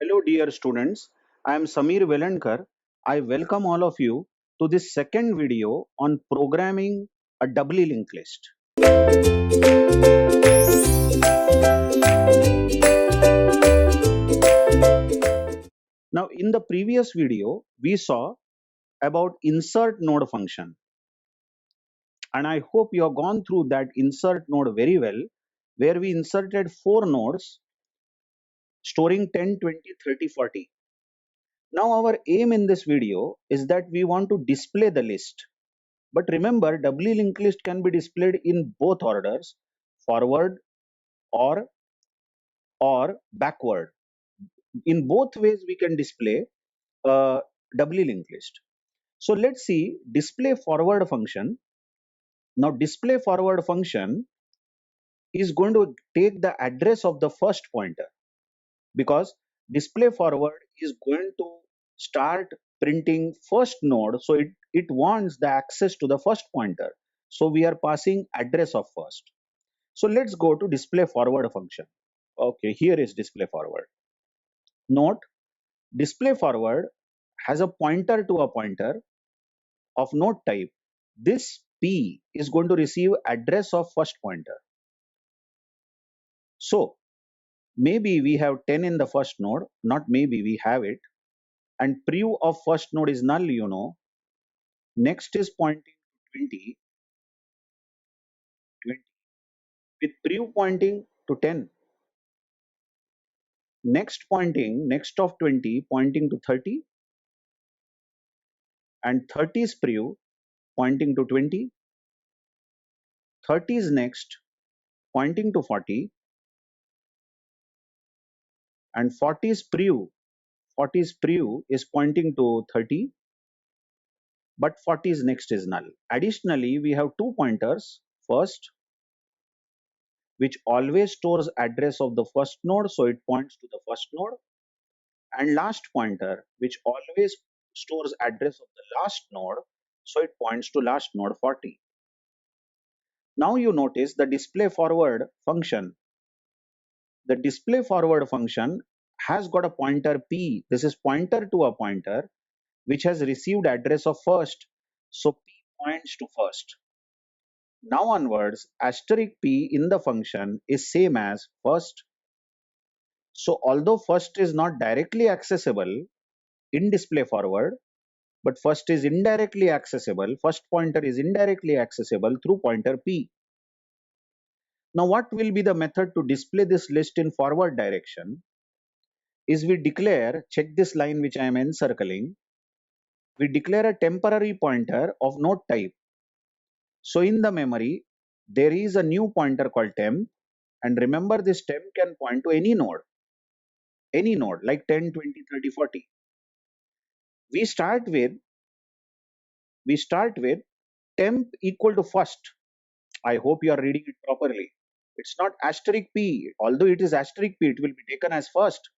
Hello, dear students. I am Samir Velankar. I welcome all of you to this second video on programming a doubly linked list. Now, in the previous video, we saw about insert node function, and I hope you have gone through that insert node very well, where we inserted 4 nodes storing 10, 20, 30, 40. Now, our aim in this video is that we want to display the list. But remember, doubly linked list can be displayed in both orders, forward or backward. In both ways, we can display a doubly linked list. So let's see display forward function. Now, display forward function is going to take the address of the first pointer, because display forward is going to start printing first node, so it wants the access to the first pointer. So we are passing address of first. So let's go to display forward function. Okay, here is display forward. Note, display forward has a pointer to a pointer of node type. This P is going to receive address of first pointer. So maybe we have 10 in the first node, not maybe, we have it. And prev of first node is null, you know. Next is pointing to 20, 20 with prev pointing to 10. Next pointing, next of 20 pointing to 30, and 30 is prev pointing to 20. 30 is next pointing to 40, and 40 is prev. 40 is prev is pointing to 30, but 40 is next is null. Additionally, we have 2 pointers. First, which always stores address of the first node, so it points to the first node, and last pointer, which always stores address of the last node, so it points to last node 40. Now you notice the display forward function. The display forward function has got a pointer P. This is pointer to a pointer which has received address of first. So P points to first. Now onwards, asterisk P in the function is same as first. So although first is not directly accessible in display forward, but first is indirectly accessible, first pointer is indirectly accessible through pointer P. Now what will be the method to display this list in forward direction? Is we declare, check this line which I am encircling, we declare a temporary pointer of node type. So in the memory, there is a new pointer called temp, and remember this temp can point to any node like 10, 20, 30, 40. We start with temp equal to first. I hope you are reading it properly. It's not asterisk P. Although it is asterisk P, it will be taken as first.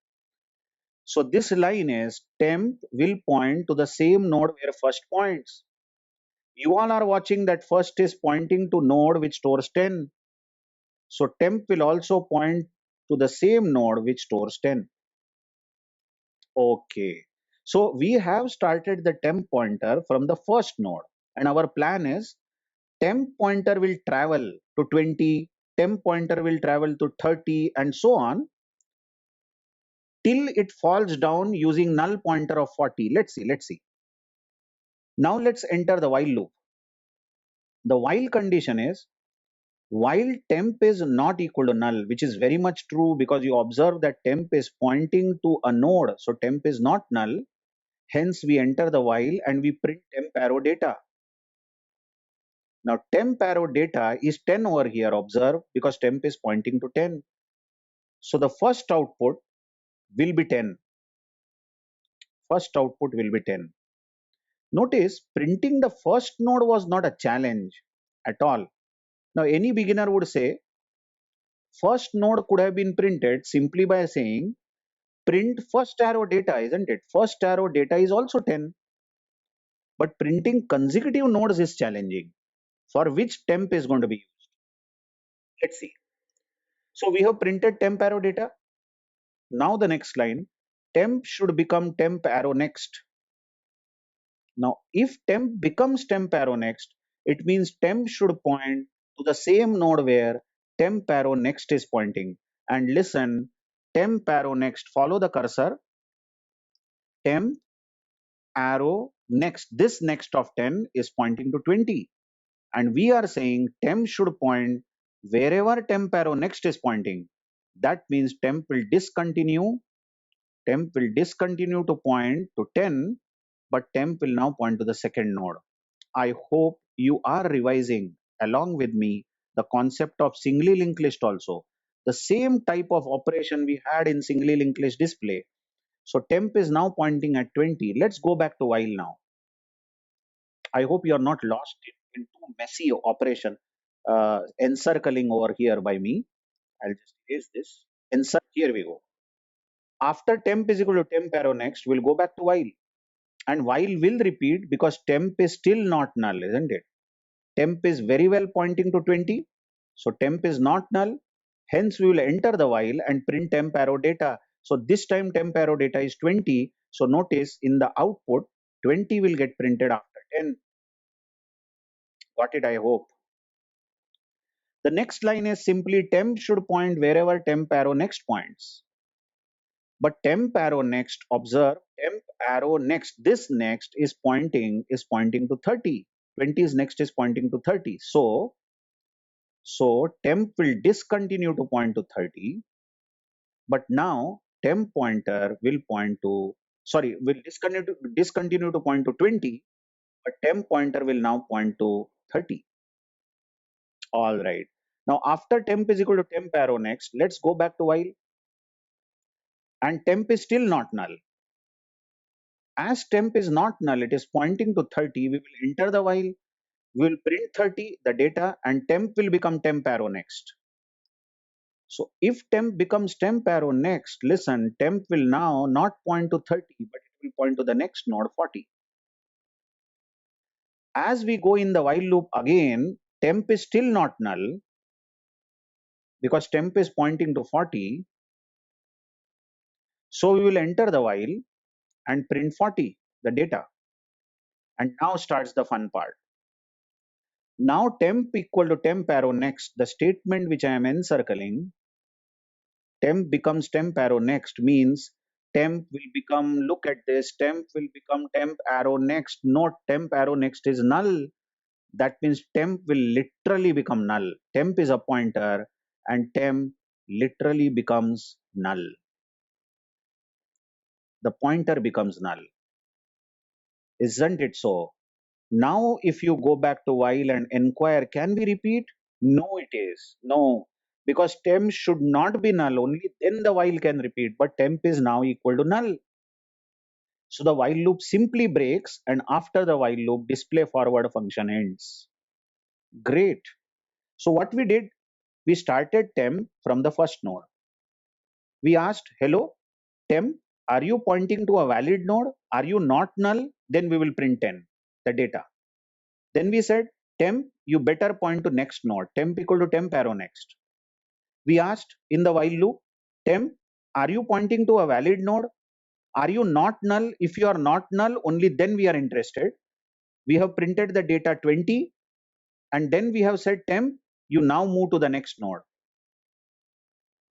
So this line is temp will point to the same node where first points. You all are watching that first is pointing to node which stores 10. So temp will also point to the same node which stores 10. Okay. So we have started the temp pointer from the first node, and our plan is temp pointer will travel to 20, temp pointer will travel to 30, and so on till it falls down using null pointer of 40. Let's see. Now let's enter the while loop. The while condition is while temp is not equal to null, which is very much true because you observe that temp is pointing to a node, so temp is not null. Hence we enter the while and we print temp arrow data. Now temp arrow data is 10 over here, observe, because temp is pointing to 10. So the first output will be 10. First output will be 10. Notice printing the first node was not a challenge at all. Now any beginner would say first node could have been printed simply by saying print first arrow data, isn't it? First arrow data is also 10. But printing consecutive nodes is challenging, for which temp is going to be used. Let's see. So we have printed temp arrow data. Now the next line, temp should become temp arrow next. Now, if temp becomes temp arrow next, it means temp should point to the same node where temp arrow next is pointing. And listen, temp arrow next, follow the cursor, temp arrow next, this next of 10 is pointing to 20. And we are saying temp should point wherever temp arrow next is pointing. That means temp will discontinue to point to 10, but temp will now point to the second node. I hope you are revising along with me the concept of singly linked list also. The same type of operation we had in singly linked list display. So temp is now pointing at 20. Let's go back to while now. I hope you are not lost in too messy operation encircling over here by me. I'll just erase this. Here we go. After temp is equal to temp arrow next, we'll go back to while. And while will repeat because temp is still not null, isn't it? Temp is very well pointing to 20. So temp is not null. Hence we will enter the while and print temp arrow data. So this time temp arrow data is 20. So notice in the output 20 will get printed after 10. Got it, I hope. The next line is simply temp should point wherever temp arrow next points. But temp arrow next, observe temp arrow next, this next is pointing to 30. 20's next is pointing to 30. So temp will discontinue to point to 30, but now temp pointer will point to, will discontinue to point to 20, but temp pointer will now point to 30. All right. Now after temp is equal to temp arrow next, let's go back to while. And temp is still not null. As temp is not null, it is pointing to 30. We will enter the while. We will print 30, the data, and temp will become temp arrow next. So if temp becomes temp arrow next, listen, temp will now not point to 30, but it will point to the next node 40. As we go in the while loop again, temp is still not null because temp is pointing to 40. So we will enter the while and print 40, the data. And now starts the fun part. Now temp equal to temp arrow next, the statement which I am encircling, temp becomes temp arrow next means temp will become, look at this, temp will become temp arrow next. Note temp arrow next is null. That means temp will literally become null. Temp is a pointer and temp literally becomes null. The pointer becomes null. Isn't it so? Now if you go back to while and inquire, can we repeat? No, it is. No, because temp should not be null. Only then the while can repeat. But temp is now equal to null. So the while loop simply breaks, and after the while loop, display forward function ends. Great. So what we did, we started temp from the first node. We asked, hello, temp, are you pointing to a valid node? Are you not null? Then we will print 10, the data. Then we said, temp, you better point to next node, temp equal to temp arrow next. We asked in the while loop, temp, are you pointing to a valid node? Are you not null? If you are not null, only then we are interested. We have printed the data 20, and then we have said temp, you now move to the next node.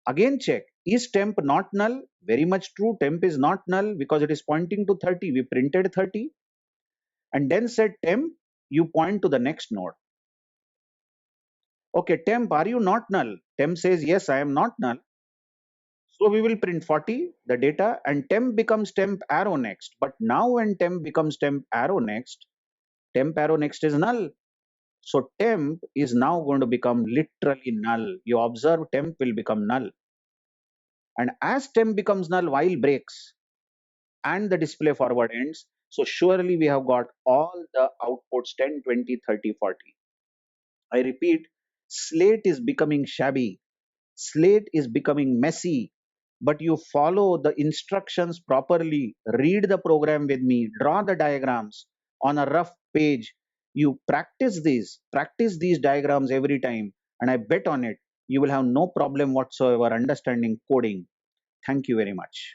Again check, is temp not null? Very much true, temp is not null because it is pointing to 30. We printed 30 and then said temp, you point to the next node. Okay, temp, are you not null? Temp says, yes, I am not null. So we will print 40, the data, and temp becomes temp arrow next. But now when temp becomes temp arrow next is null. So temp is now going to become literally null. You observe temp will become null. And as temp becomes null, while breaks and the display forward ends. So surely we have got all the outputs 10, 20, 30, 40. I repeat, Slate is becoming shabby. Slate is becoming messy, but you follow the instructions properly, read the program with me, draw the diagrams on a rough page. You practice these diagrams every time, and I bet on it, you will have no problem whatsoever understanding coding. Thank you very much.